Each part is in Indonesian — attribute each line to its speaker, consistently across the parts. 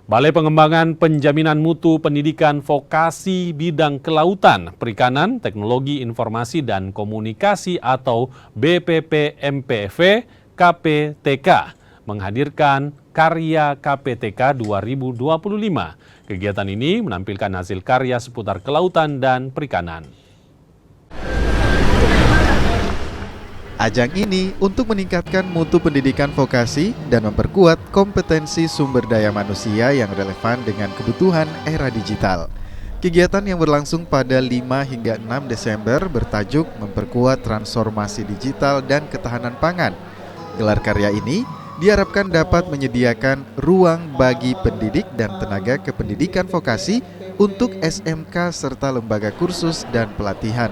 Speaker 1: Balai Pengembangan Penjaminan Mutu Pendidikan Vokasi Bidang Kelautan, Perikanan, Teknologi Informasi dan Komunikasi atau BPPMPV KPTK menghadirkan Karya KPTK 2025. Kegiatan ini menampilkan hasil karya seputar kelautan dan perikanan.
Speaker 2: Ajang ini untuk meningkatkan mutu pendidikan vokasi dan memperkuat kompetensi sumber daya manusia yang relevan dengan kebutuhan era digital. Kegiatan yang berlangsung pada 5 hingga 6 Desember bertajuk memperkuat transformasi digital dan ketahanan pangan. Gelar karya ini diharapkan dapat menyediakan ruang bagi pendidik dan tenaga kependidikan vokasi untuk SMK serta lembaga kursus dan pelatihan.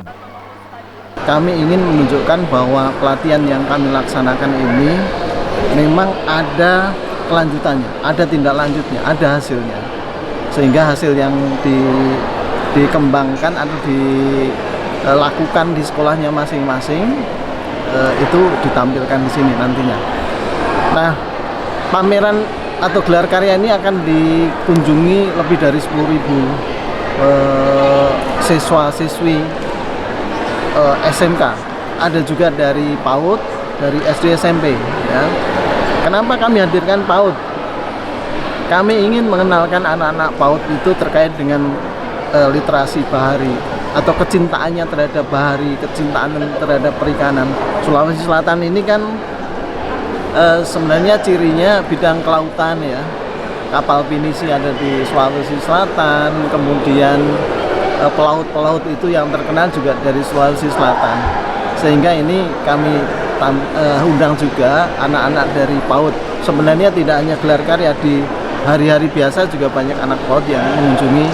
Speaker 3: Kami ingin menunjukkan bahwa pelatihan yang kami laksanakan ini memang ada kelanjutannya, ada tindak lanjutnya, ada hasilnya. Sehingga hasil yang dikembangkan atau dilakukan di sekolahnya masing-masing itu ditampilkan di sini nantinya. Nah, pameran atau gelar karya ini akan dikunjungi lebih dari 10.000 siswa-siswi SMK, ada juga dari PAUD, dari SD SMP. Ya. Kenapa kami hadirkan PAUD? Kami ingin mengenalkan anak-anak PAUD itu terkait dengan literasi bahari atau kecintaannya terhadap bahari, kecintaan terhadap perikanan. Sulawesi Selatan ini kan sebenarnya cirinya bidang kelautan ya. Kapal pinisi ada di Sulawesi Selatan, kemudian pelaut-pelaut itu yang terkenal juga dari Sulawesi Selatan. Sehingga ini kami undang juga anak-anak dari PAUD. Sebenarnya tidak hanya gelar karya, di hari-hari biasa juga banyak anak PAUD yang mengunjungi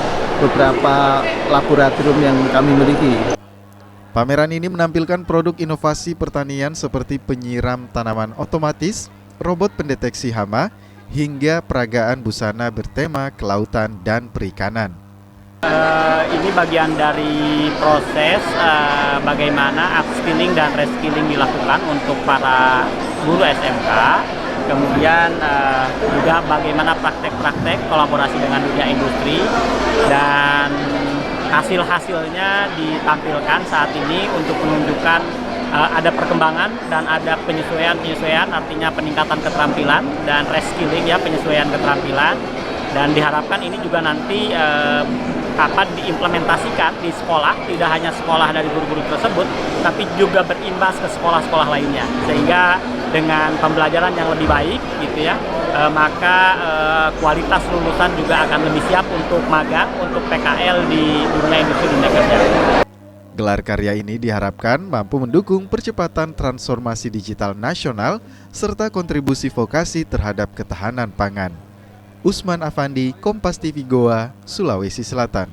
Speaker 3: beberapa laboratorium yang kami miliki.
Speaker 2: Pameran ini menampilkan produk inovasi pertanian seperti penyiram tanaman otomatis, robot pendeteksi hama, hingga peragaan busana bertema kelautan dan perikanan.
Speaker 4: Ini bagian dari proses bagaimana upskilling dan reskilling dilakukan untuk para guru SMK. Kemudian juga bagaimana praktek-praktek kolaborasi dengan dunia industri, dan hasil-hasilnya ditampilkan saat ini untuk menunjukkan ada perkembangan dan ada penyesuaian, artinya peningkatan keterampilan, dan reskilling ya, penyesuaian keterampilan. Dan diharapkan ini juga nanti diimplementasikan di sekolah, tidak hanya sekolah dari guru-guru tersebut, tapi juga berimbas ke sekolah-sekolah lainnya. Sehingga dengan pembelajaran yang lebih baik gitu ya, maka kualitas lulusan juga akan lebih siap untuk magang, untuk PKL di dunia industri dunia kerja.
Speaker 2: Gelar karya ini diharapkan mampu mendukung percepatan transformasi digital nasional serta kontribusi vokasi terhadap ketahanan pangan. Usman Afandi, Kompas TV Goa, Sulawesi Selatan.